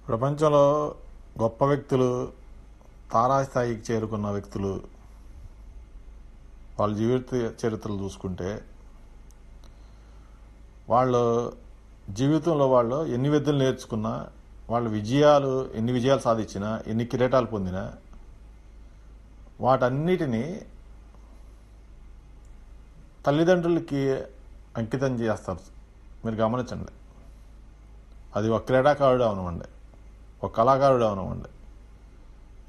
ప్రపంచంలో గొప్ప వ్యక్తులు, తారాస్థాయికి చేరుకున్న వ్యక్తులు, వాళ్ళ జీవిత చరిత్రలు చూసుకుంటే వాళ్ళు జీవితంలో వాళ్ళు ఎన్ని విద్యలు నేర్చుకున్నా, వాళ్ళ ఎన్ని విజయాలు సాధించినా, ఎన్ని కిరీటాలు పొందినా వాటన్నిటినీ తల్లిదండ్రులకి అంకితం చేస్తారు. మీరు గమనించండి. అది ఒక క్రీడాకారుడు అవనివ్వండి, ఒక కళాకారుడు అవనివ్వండి,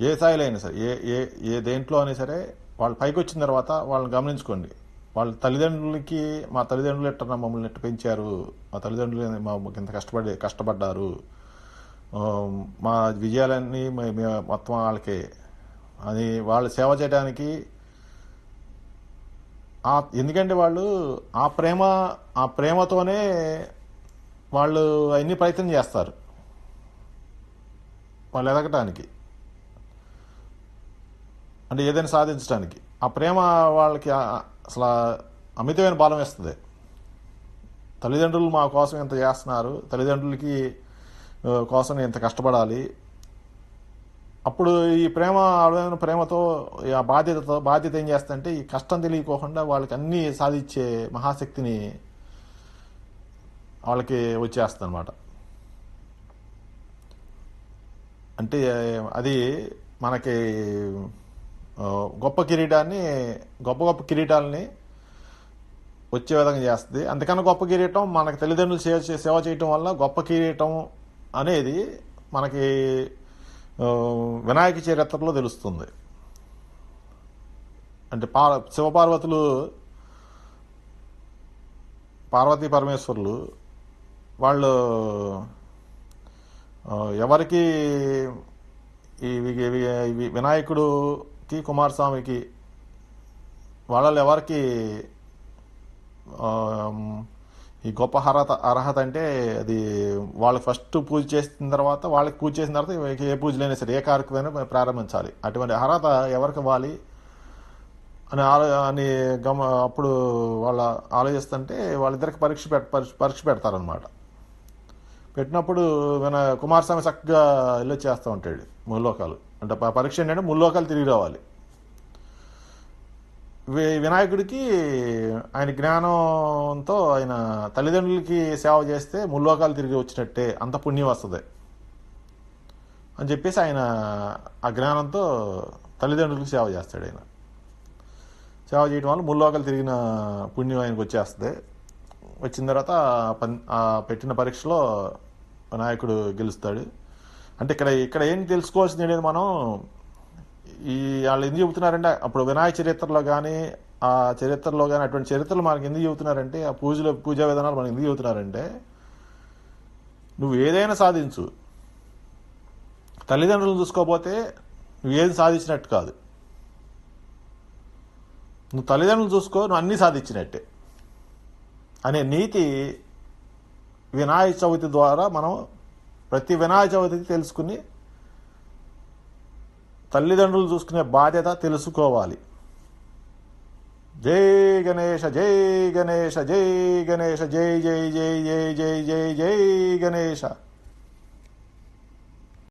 ఏ స్థాయిలో అయినా సరే, ఏ ఏ ఏ దేంట్లో అయినా సరే, వాళ్ళు పైకి వచ్చిన తర్వాత వాళ్ళని గమనించుకోండి. వాళ్ళ తల్లిదండ్రులకి, మా తల్లిదండ్రులు ఎట్ట మమ్మల్ని ఎట్ట పెంచారు, మా తల్లిదండ్రులు మాకు ఇంత కష్టపడ్డారు, మా విజయాలన్నీ మొత్తం వాళ్ళకే అని వాళ్ళు సేవ చేయడానికి, ఎందుకంటే వాళ్ళు ఆ ప్రేమతోనే వాళ్ళు అన్ని ప్రయత్నం చేస్తారు వాళ్ళు ఎదగటానికి, అంటే ఏదైనా సాధించడానికి. ఆ ప్రేమ వాళ్ళకి అసలు అమితమైన బలం ఇస్తుంది. తల్లిదండ్రులు మా కోసం ఇంత చేస్తున్నారు, తల్లిదండ్రులకి కోసం ఇంత కష్టపడాలి. అప్పుడు ఈ ప్రేమతో, ఆ బాధ్యత ఏం చేస్తుందంటే, ఈ కష్టం తెలియకోకుండా వాళ్ళకి అన్నీ సాధించే మహాశక్తిని వాళ్ళకి వచ్చేస్తుంది అనమాట. అంటే అది మనకి గొప్ప గొప్ప కిరీటాలని వచ్చే విధంగా చేస్తుంది. అందుకన్నా గొప్ప కిరీటం మనకి తల్లిదండ్రులు సేవ చేయటం వల్ల గొప్ప కిరీటం అనేది మనకి వినాయక చరిత్రలో తెలుస్తుంది. అంటే శివపార్వతులు, పార్వతీ పరమేశ్వరులు వాళ్ళు ఎవరికి ఈ వినాయకుడికి, కుమారస్వామికి వాళ్ళలో ఎవరికి ఈ గొప్ప అర్హత అంటే, అది వాళ్ళకి ఫస్ట్ పూజ చేసిన తర్వాత, ఏ పూజలైనా సరే, ఏ కార్యక్రమమైనా ప్రారంభించాలి. అటువంటి అర్హత ఎవరికి ఇవ్వాలి అని అప్పుడు వాళ్ళ ఆలోచిస్తుంటే వాళ్ళిద్దరికి పరీక్ష పెడతారనమాట. పెట్టినప్పుడు కుమారస్వామి చక్కగా ఇల్లు చేస్తూ ఉంటాడు ముల్లోకాలు. అంటే పరీక్ష ఏంటంటే ముల్లోకాలు తిరిగి రావాలి. వినాయకుడికి ఆయన జ్ఞానంతో ఆయన తల్లిదండ్రులకి సేవ చేస్తే ముల్లోకాలు తిరిగి వచ్చినట్టే, అంత పుణ్యం వస్తుంది అని చెప్పేసి ఆయన ఆ జ్ఞానంతో తల్లిదండ్రులకి సేవ చేస్తాడు. ఆయన సేవ చేయడం వల్ల ముల్లోకాలు తిరిగిన పుణ్యం ఆయనకు వచ్చేస్తుంది. వచ్చిన తర్వాత ఆ పెట్టిన పరీక్షలో వినాయకుడు గెలుస్తాడు. అంటే ఇక్కడ ఏం తెలుసుకోవాల్సింది ఏంటంటే, మనం వాళ్ళు ఎందుకు చెబుతున్నారంటే, అప్పుడు వినాయక చరిత్రలో కానీ, ఆ చరిత్రలో కానీ, అటువంటి చరిత్రలు మనకి ఎందుకు చెబుతున్నారంటే, ఆ పూజా విధానాలు మనకి ఎందుకు చెబుతున్నారంటే, నువ్వు ఏదైనా సాధించు, తల్లిదండ్రులను చూసుకోకపోతే నువ్వేది సాధించినట్టు కాదు. నువ్వు తల్లిదండ్రులు చూసుకో, నువ్వు అన్నీ సాధించినట్టే అనే నీతి వినాయక చవితి ద్వారా మనం ప్రతి వినాయక చవితికి తెలుసుకుని, తల్లిదండ్రులు చూసుకునే బాధ్యత తెలుసుకోవాలి. జై గణేష, జై గణేష, జై గణేష, జై జై జై జై జై జై జై గణేష.